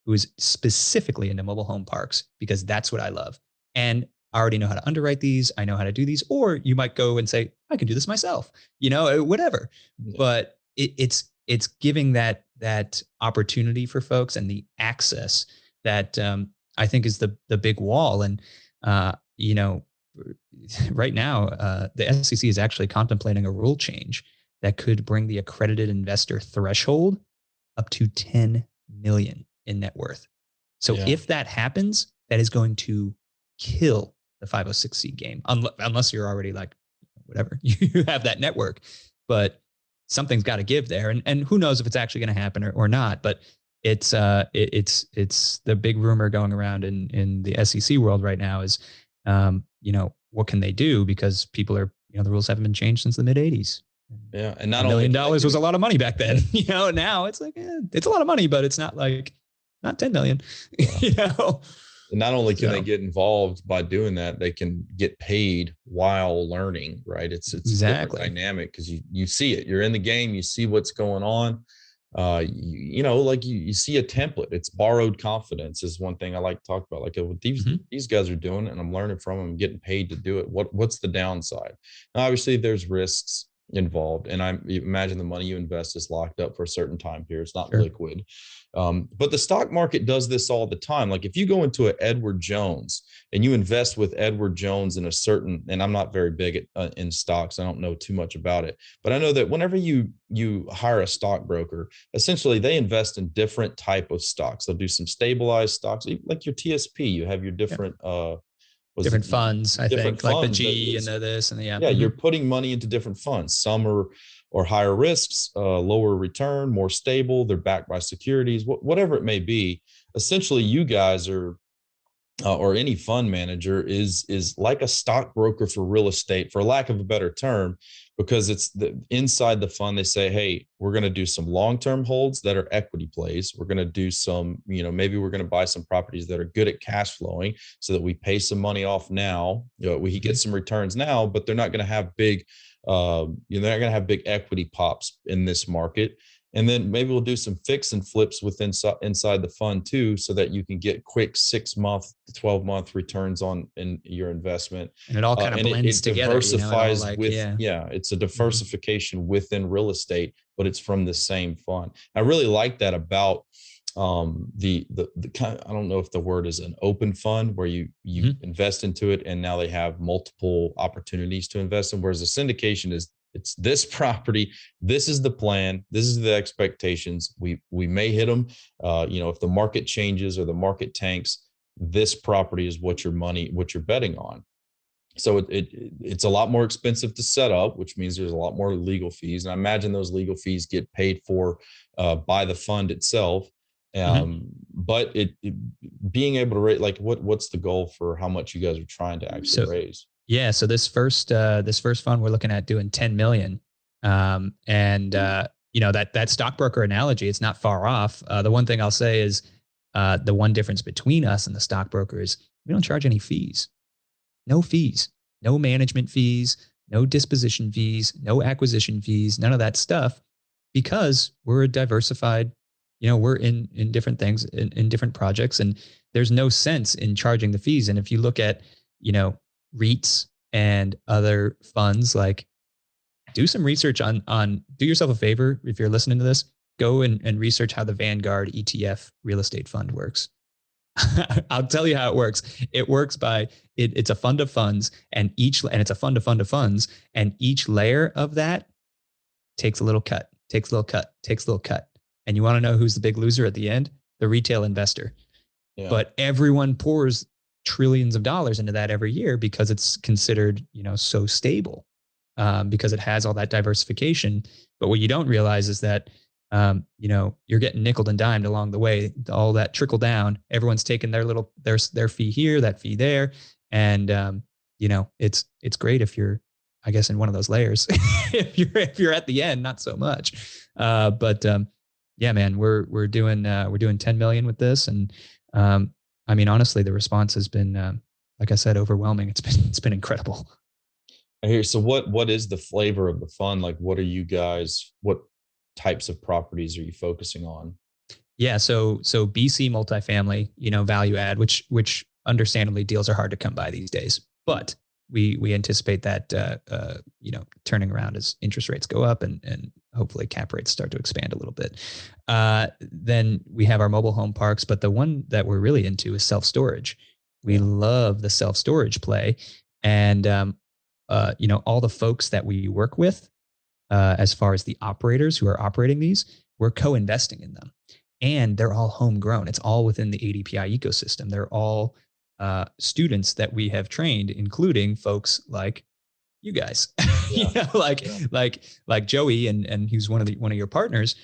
who is specifically into mobile home parks, because that's what I love. And I already know how to underwrite these. I know how to do these. Or you might go and say, I can do this myself, whatever. Yeah. But it's giving that opportunity for folks and the access that I think is the big wall. And, right now, the SEC is actually contemplating a rule change that could bring the accredited investor threshold up to 10 million in net worth. So if that happens, that is going to kill the 506c game, unless you're already like, whatever, you have that network. But something's got to give there. And who knows if it's actually going to happen or not. But it's the big rumor going around in the SEC world right now is, what can they do? Because people are, the rules haven't been changed since the mid 80s.
Yeah. And not
$1 million was a lot of money back then. Now it's like, it's a lot of money, but it's not 10 million,
And not only can they get involved by doing that, they can get paid while learning, right? It's exactly dynamic because you see it. You're in the game, you see what's going on. You see a template. It's borrowed confidence is one thing I like to talk about. Like what these guys are doing, and I'm learning from them, getting paid to do it. What's the downside? Now, obviously, there's risks involved, and I imagine the money you invest is locked up for a certain time period. It's not liquid. But the stock market does this all the time. Like if you go into an Edward Jones and you invest with Edward Jones in a certain, and I'm not very big at in stocks, I don't know too much about it, but I know that whenever you hire a stockbroker, essentially they invest in different type of stocks. They'll do some stabilized stocks, like your TSP. You have your different
different funds, I think, like the G and the this and the
you're putting money into different funds. Some are higher risks, lower return, more stable. They're backed by securities, whatever it may be. Essentially, you guys are, or any fund manager is like a stockbroker for real estate, for lack of a better term, because it's inside the fund. They say, hey, we're going to do some long-term holds that are equity plays. We're going to do some, maybe we're going to buy some properties that are good at cash flowing so that we pay some money off now. We get some returns now, but they're not going to have big, they're not going to have big equity pops in this market. And then maybe we'll do some fix and flips inside the fund too, so that you can get quick 6-month to 12-month returns in your investment.
And it all kind of blends together.
Diversifies it's a diversification within real estate, but it's from the same fund. I really like that about the kind of, I don't know if the word is an open fund where you invest into it and now they have multiple opportunities to invest in, whereas the syndication is, it's this property, this is the plan, this is the expectations, we may hit them, if the market changes or the market tanks, this property is what you're betting on. So it's a lot more expensive to set up, which means there's a lot more legal fees, and I imagine those legal fees get paid for by the fund itself. But being able to raise, like what's the goal for how much you guys are trying to actually raise? Yeah.
So this first fund, we're looking at doing 10 million. That stockbroker analogy, it's not far off. The one thing I'll say is, the one difference between us and the stockbroker is we don't charge any fees, no management fees, no disposition fees, no acquisition fees, none of that stuff, because we're a diversified, we're in different things, in different projects, and there's no sense in charging the fees. And if you look at, REITs and other funds, like do some research on do yourself a favor. If you're listening to this, go and research how the Vanguard ETF real estate fund works. I'll tell you how it works. It works by it's a fund of funds, and it's a fund of funds, and each layer of that takes a little cut, takes a little cut. And you want to know who's the big loser at the end? The retail investor. Yeah. But everyone pours trillions of dollars into that every year because it's considered, so stable, because it has all that diversification. But what you don't realize is that, you're getting nickeled and dimed along the way, all that trickle down. Everyone's taking their fee here, that fee there. And, it's great if you're, I guess, in one of those layers. if you're at the end, not so much. Yeah, man, we're doing 10 million with this. And, honestly, the response has been, like I said, overwhelming. It's been incredible.
I hear. So what is the flavor of the fund? Like, what types of properties are you focusing on?
Yeah. So BC multifamily, value add, which understandably, deals are hard to come by these days, but we anticipate that turning around as interest rates go up and hopefully cap rates start to expand a little bit. Then we have our mobile home parks, but the one that we're really into is self-storage. We love the self-storage play, and all the folks that we work with, as far as the operators who are operating these, we're co-investing in them, and they're all homegrown. It's all within the ADPI ecosystem. They're all students that we have trained, including folks like you guys, like Joey, and he's one of your partners.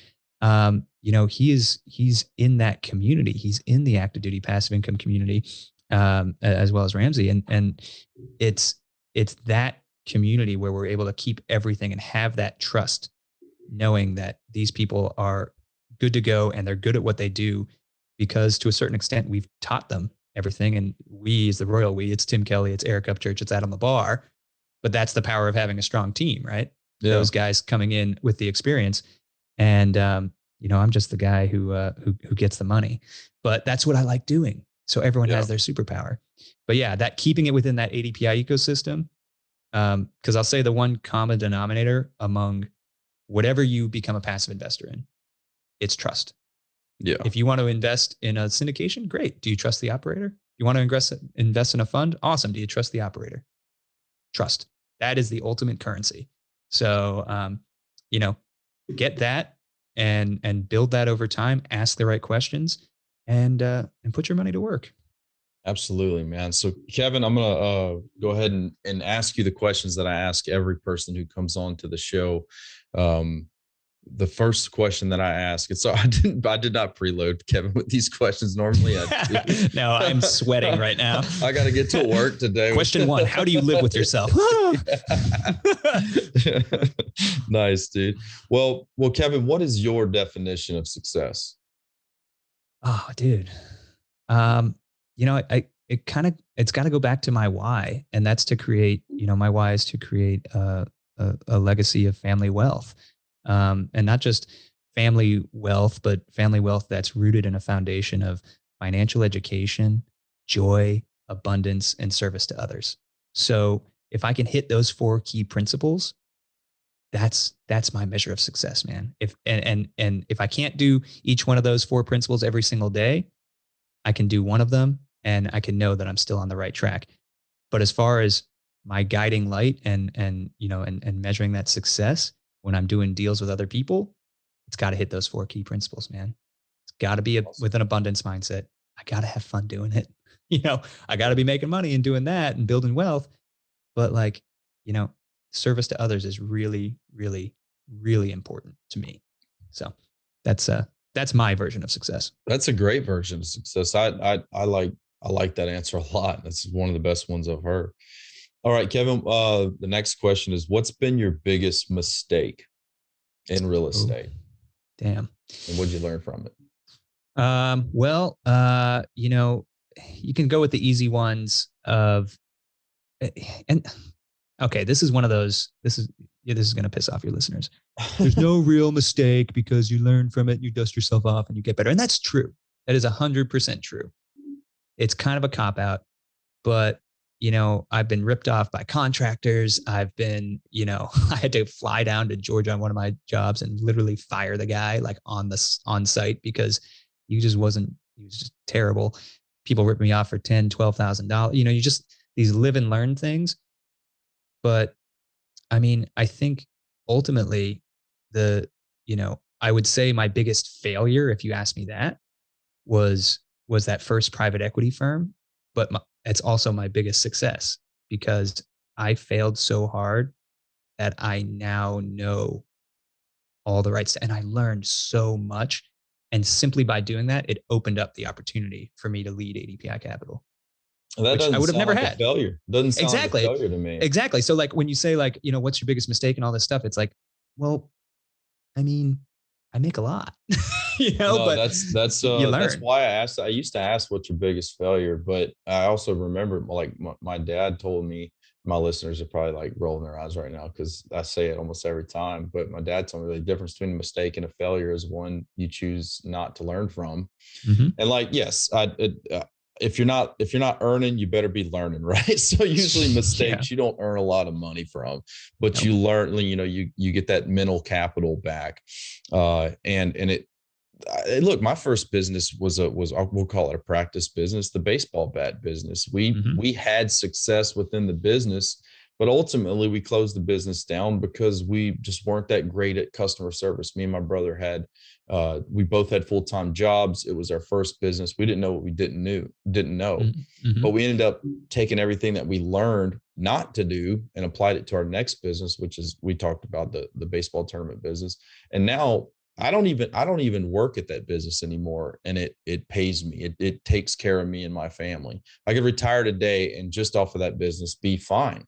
He's in that community. He's in the active duty passive income community, as well as Ramsey. And it's that community where we're able to keep everything and have that trust, knowing that these people are good to go and they're good at what they do, because to a certain extent, we've taught them everything. And we, is the royal we, it's Tim Kelly, it's Eric Upchurch, it's Adam LaBar. But that's the power of having a strong team, right? Yeah. Those guys coming in with the experience. And, I'm just the guy who gets the money, but that's what I like doing. So everyone has their superpower. But yeah, that keeping it within that ADPI ecosystem. Cause I'll say the one common denominator among whatever you become a passive investor in, it's trust. Yeah. If you want to invest in a syndication, great. Do you trust the operator? You want to invest in a fund? Awesome. Do you trust the operator? Trust. That is the ultimate currency. So, get that and build that over time, ask the right questions, and put your money to work.
Absolutely, man. So Kevin, I'm going to go ahead and ask you the questions that I ask every person who comes on to the show. The first question that I ask, and so I did not preload Kevin with these questions. Normally I do.
No, I'm sweating right now.
I got to get to work today.
Question 1, how do you live with yourself?
Nice, dude. Well, Kevin, what is your definition of success?
Oh, dude. It's got to go back to my why, and that's to create, my why is to create a legacy of family wealth. And not just family wealth, but family wealth that's rooted in a foundation of financial education, joy, abundance, and service to others. So if I can hit those 4 key principles, that's my measure of success, man. If I can't do each one of those 4 principles every single day, I can do one of them and I can know that I'm still on the right track. But as far as my guiding light and measuring that success, when I'm doing deals with other people, it's got to hit those 4 key principles, man. It's got to be with an abundance mindset. I got to have fun doing it. I got to be making money and doing that and building wealth. But service to others is really, really, really important to me. So that's my version of success.
That's a great version of success. I like that answer a lot. That's one of the best ones I've heard. All right, Kevin, the next question is, what's been your biggest mistake in real estate?
Damn.
And what'd you learn from it?
You can go with the easy ones this is one of those, this is going to piss off your listeners. There's no real mistake because you learn from it, you dust yourself off and you get better. And that's true. That is 100% true. It's kind of a cop-out, but I've been ripped off by contractors. I've been, I had to fly down to Georgia on one of my jobs and literally fire the guy on site because he was just terrible. People ripped me off for $10,000, $12,000. You just, these live and learn things. But I think ultimately I would say my biggest failure, if you ask me that, was that first private equity firm. But it's also my biggest success because I failed so hard that I now know all the right stuff. And I learned so much. And simply by doing that, it opened up the opportunity for me to lead ADPI Capital.
That doesn't
I would have never had.
Failure. Doesn't sound like a failure to me.
Exactly. So when you say what's your biggest mistake and all this stuff, it's like, well, I make a lot,
No,
but
that's why I asked. I used to ask what's your biggest failure, but I also remember my dad told me, my listeners are probably rolling their eyes right now because I say it almost every time, but my dad told me the difference between a mistake and a failure is one you choose not to learn from. Mm-hmm. And yes, if you're not earning, you better be learning, right? So usually mistakes you don't earn a lot of money from, but you learn, you get that mental capital back. And look, my first business was we'll call it a practice business, the baseball bat business. We had success within the business, but ultimately we closed the business down because we just weren't that great at customer service. Me and my brother we both had full-time jobs. It was our first business. We didn't know what we didn't know, but we ended up taking everything that we learned not to do and applied it to our next business, which is, we talked about the baseball tournament business. And now I don't even work at that business anymore. And it pays me. It takes care of me and my family. I could retire today and just off of that business be fine,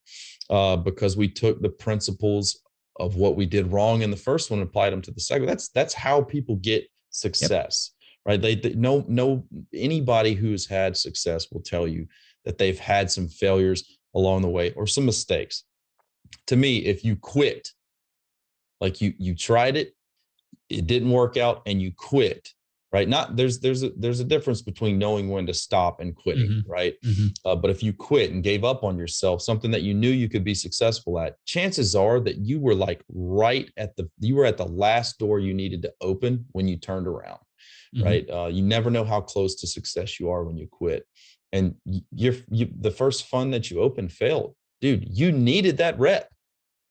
because we took the principles of what we did wrong in the first one and applied them to the second. That's how people get success, right? They know anybody who's had success will tell you that they've had some failures along the way or some mistakes. To me, if you quit, like you tried it didn't work out and you quit, right? There's a difference between knowing when to stop and quitting, right? But if you quit and gave up on yourself, something that you knew you could be successful at, chances are that you were like you were at the last door you needed to open when you turned around, right? You never know how close to success you are when you quit. And the first fund that you opened failed, dude. You needed that rep.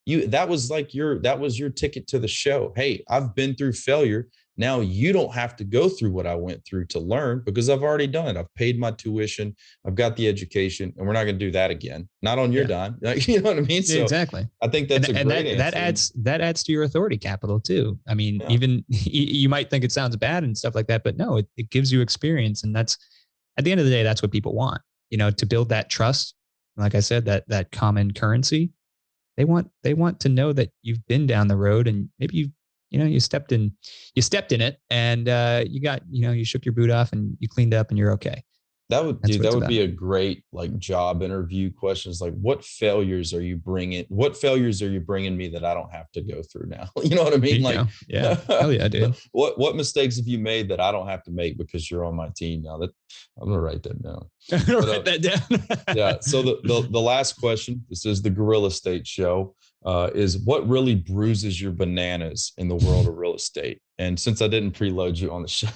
That was your ticket to the show. Hey, I've been through failure. Now you don't have to go through what I went through to learn, because I've already done it. I've paid my tuition. I've got the education, and we're not going to do that again. Not on your dime. You know what I mean? So
exactly.
I think that's a great answer.
That adds to your authority capital too. I mean, even you might think it sounds bad and stuff like that, but no, it gives you experience. And that's, at the end of the day, that's what people want, to build that trust. Like I said, that common currency. They want to know that you've been down the road and maybe you stepped in it and you got, you shook your boot off and you cleaned up and you're okay.
That would be a great job interview questions. Like, what failures are you bringing me that I don't have to go through now? You know what I mean?
Yeah. Hell yeah, dude.
What mistakes have you made that I don't have to make because you're on my team now? That I'm going to write that down.
Write that down.
Yeah. So the last question, this is the Gorilla Estate Show, is what really bruises your bananas in the world of real estate? And since I didn't preload you on the show,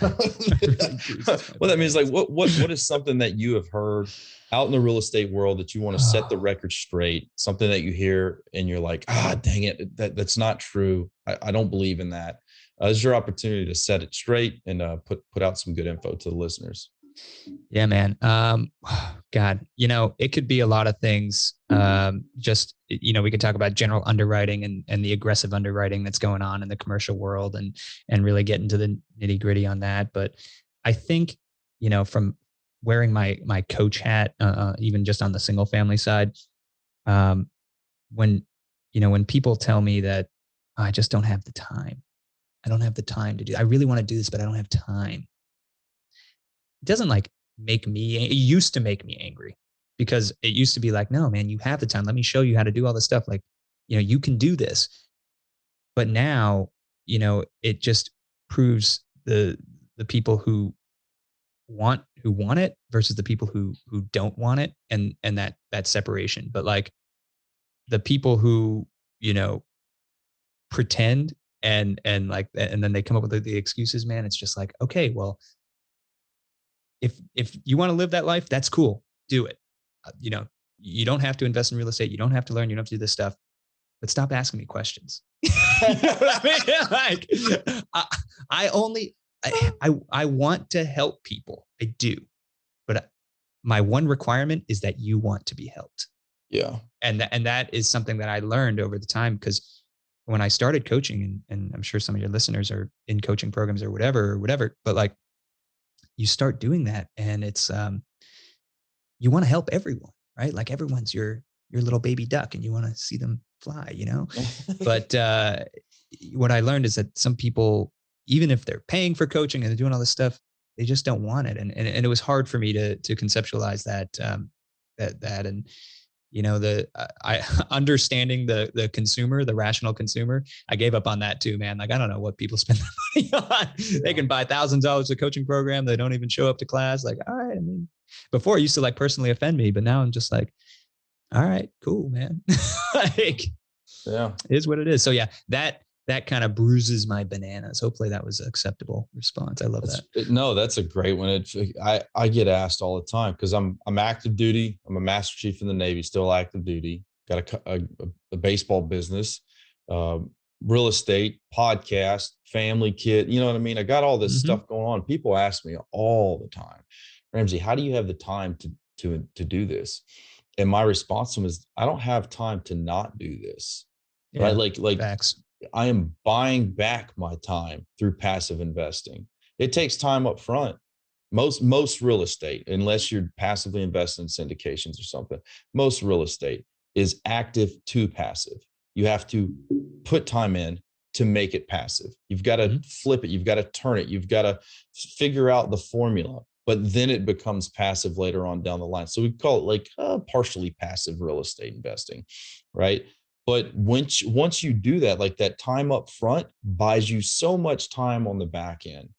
well, that means what is something that you have heard out in the real estate world that you want to set the record straight? Something that you hear and you're like, dang it, that's not true. I don't believe in that. This is your opportunity to set it straight and put out some good info to the listeners.
Yeah, man. God, it could be a lot of things. We could talk about general underwriting and the aggressive underwriting that's going on in the commercial world and really get into the nitty gritty on that. But I think, from wearing my coach hat, even just on the single family side, when people tell me that I just don't have the time, I don't have the time to do, I really want to do this, but I don't have time. It doesn't make me, it used to make me angry, because it used to be like, no, man, you have the time. Let me show you how to do all this stuff. You can do this. But now, it just proves the people who want it versus the people who don't want it. And that separation. But the people who, pretend and then they come up with the excuses, man, it's just like, okay, well, if you want to live that life, that's cool. Do it. You don't have to invest in real estate. You don't have to learn. You don't have to do this stuff, but stop asking me questions. You know what I mean? I want to help people. I do. But my one requirement is that you want to be helped.
Yeah.
And that is something that I learned over the time, because when I started coaching, and I'm sure some of your listeners are in coaching programs or whatever, but you start doing that, and it's you want to help everyone, right? Everyone's your little baby duck, and you want to see them fly, But what I learned is that some people, even if they're paying for coaching and they're doing all this stuff, they just don't want it, and it was hard for me to conceptualize that and I understanding the consumer, the rational consumer. I gave up on that too, man. I don't know what people spend their money on. They can buy $1,000 a coaching program. They don't even show up to class. All right, I mean, Before it used to like personally offend me, but now I'm just like, all right, cool, man. Like,
Yeah,
it is what it is. So yeah, that kind of bruises my bananas. Hopefully that was an acceptable response. I love that.
No, that's a great one. I get asked all the time because I'm active duty. I'm a Master Chief in the Navy, still active duty. Got a baseball business, uh, real estate, podcast, family, kid. You know what I mean? I got all this stuff going on. People ask me all the time, Ramsey, how do you have the time to do this? And my response to them is, I don't have time to not do this. Yeah, right? Like
facts.
I am buying back my time through passive investing. It takes time up front. Most real estate, unless you're passively investing in syndications or something, most real estate is active to passive. You have to put time in to make it passive. You've got to flip it. You've got to turn it. You've got to figure out the formula, but then it becomes passive later on down the line. So we call it like partially passive real estate investing, right? But once you do that, like that time up front buys you so much time on the back end.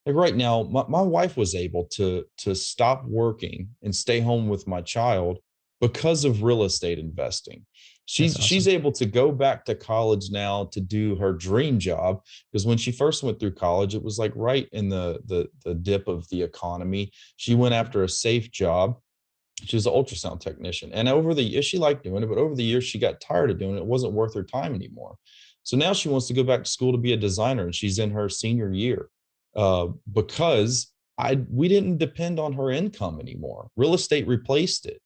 Like right now, my wife was able to stop working and stay home with my child because of real estate investing. She's able to go back to college now to do her dream job, because when she first went through college, it was like right in the dip of the economy. She went after a safe job. She was an ultrasound technician, and over the years she liked doing it, but over the years she got tired of doing it. It wasn't worth her time anymore. So now she wants to go back to school to be a designer, and she's in her senior year because we didn't depend on her income anymore. Real estate replaced it.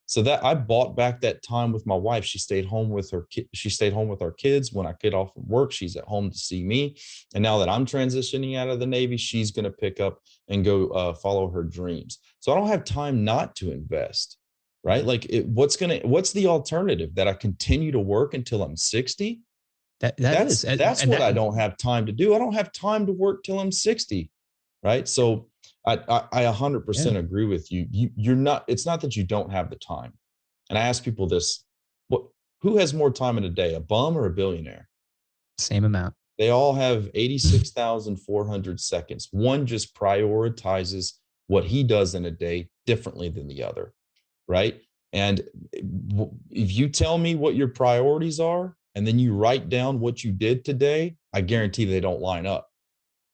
So that I bought back that time with my wife. She stayed home with her. She stayed home with our kids. When I get off from work, she's at home to see me. And now that I'm transitioning out of the Navy, she's going to pick up and go follow her dreams. So I don't have time not to invest, right? Like, what's the alternative? That I continue to work until I'm 60? That's what I don't have time to do. I don't have time to work till I'm 60, right? So I 100% agree with you. You're not. It's not that you don't have the time. And I ask people this: who has more time in a day, a bum or a billionaire?
Same amount.
They all have 86,400 seconds. One just prioritizes what he does in a day differently than the other, right? And if you tell me what your priorities are, and then you write down what you did today, I guarantee they don't line up.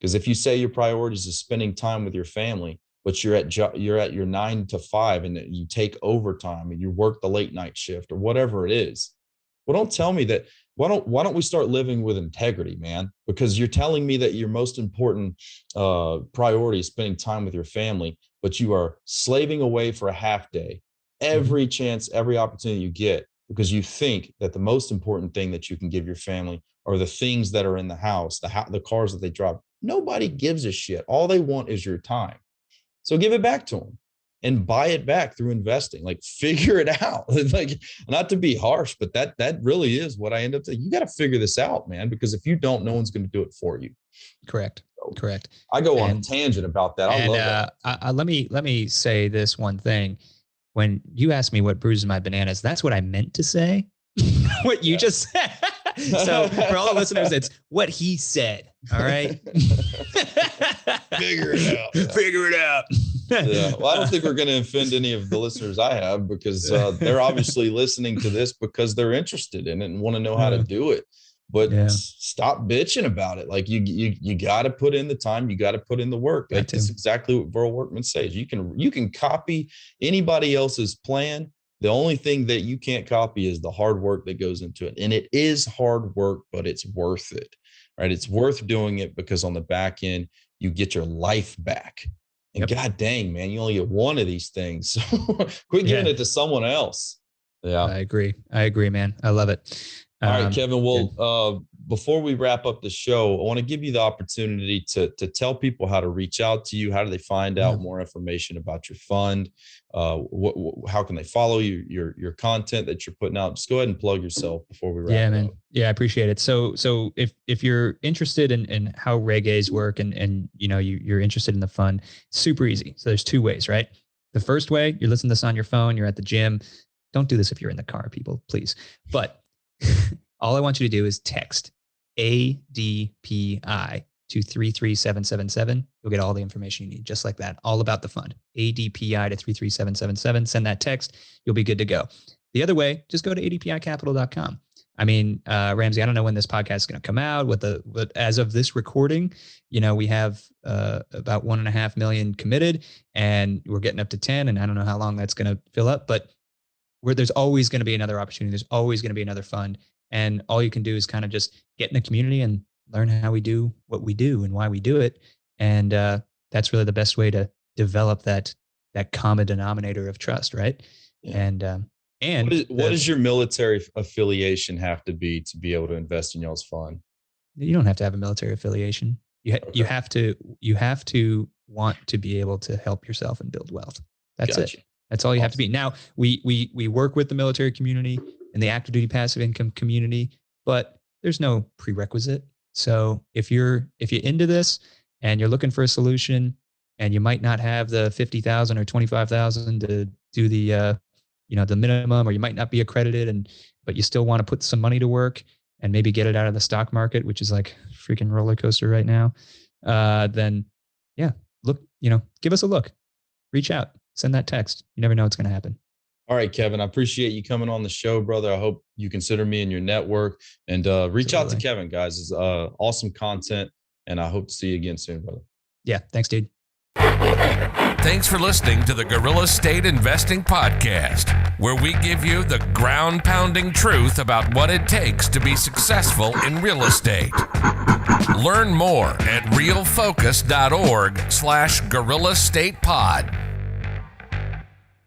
Because if you say your priorities is spending time with your family, but you're at your 9 to 5 and you take overtime and you work the late night shift or whatever it is, well, don't tell me that. Why don't we start living with integrity, man? Because you're telling me that your most important priority is spending time with your family, but you are slaving away for a half day, every chance, every opportunity you get, because you think that the most important thing that you can give your family are the things that are in the house, the cars that they drive. Nobody gives a shit. All they want is your time. So give it back to them and buy it back through investing. Like, figure it out. Like, not to be harsh, but that really is what I end up saying. You got to figure this out, man, because if you don't, no one's going to do it for you.
Correct.
So
Correct.
I go on a tangent about that. I love
that. Let me say this one thing. When you asked me what bruises my bananas, that's what I meant to say. What you just said. So for all the listeners, it's what he said. All right.
Figure it out. Yeah.
Figure it out.
Yeah. Well, I don't think we're going to offend any of the listeners I have, because they're obviously listening to this because they're interested in it and want to know how to do it. But stop bitching about it. Like, you got to put in the time. You got to put in the work. Like, that's exactly what Burl Workman says. You can copy anybody else's plan. The only thing that you can't copy is the hard work that goes into it. And it is hard work, but it's worth it, right? It's worth doing it because on the back end, you get your life back. And God dang, man, you only get one of these things. So quit giving it to someone else. Yeah.
I agree, man. I love it.
All right, Kevin. Well, before we wrap up the show, I want to give you the opportunity to tell people how to reach out to you. How do they find out more information about your fund? How can they follow you, your content that you're putting out? Just go ahead and plug yourself before we wrap up.
Yeah, I appreciate it. So if you're interested in how reggaes work and you're interested in the fund, super easy. So there's two ways, right? The first way, you're listening to this on your phone, you're at the gym. Don't do this if you're in the car, people, please. But all I want you to do is text ADPI to 33777. You'll get all the information you need, just like that. All about the fund. ADPI to 33777. Send that text. You'll be good to go. The other way, just go to adpicapital.com. I mean, Ramsey, I don't know when this podcast is going to come out. But as of this recording, we have about 1.5 million committed, and we're getting up to 10. And I don't know how long that's going to fill up, but there's always going to be another opportunity. There's always going to be another fund, and all you can do is kind of just get in the community and learn how we do what we do and why we do it. And that's really the best way to develop that common denominator of trust, right? Yeah. And
what does your military affiliation have to be able to invest in y'all's fund?
You don't have to have a military affiliation. You have to want to be able to help yourself and build wealth. That's it. That's all you have to be. Now we work with the military community and the active duty passive income community, but there's no prerequisite. So if you're into this and you're looking for a solution, and you might not have the 50,000 or 25,000 to do the the minimum, or you might not be accredited, but you still want to put some money to work and maybe get it out of the stock market, which is like a freaking roller coaster right now. Then look, give us a look, reach out, send that text. You never know what's going to happen.
All right, Kevin, I appreciate you coming on the show, brother. I hope you consider me in your network, and reach out to Kevin, guys. It's awesome content, and I hope to see you again soon, brother.
Yeah. Thanks, dude.
Thanks for listening to the Gorilla State Investing Podcast, where we give you the ground-pounding truth about what it takes to be successful in real estate. Learn more at realfocus.org/Gorilla State Pod.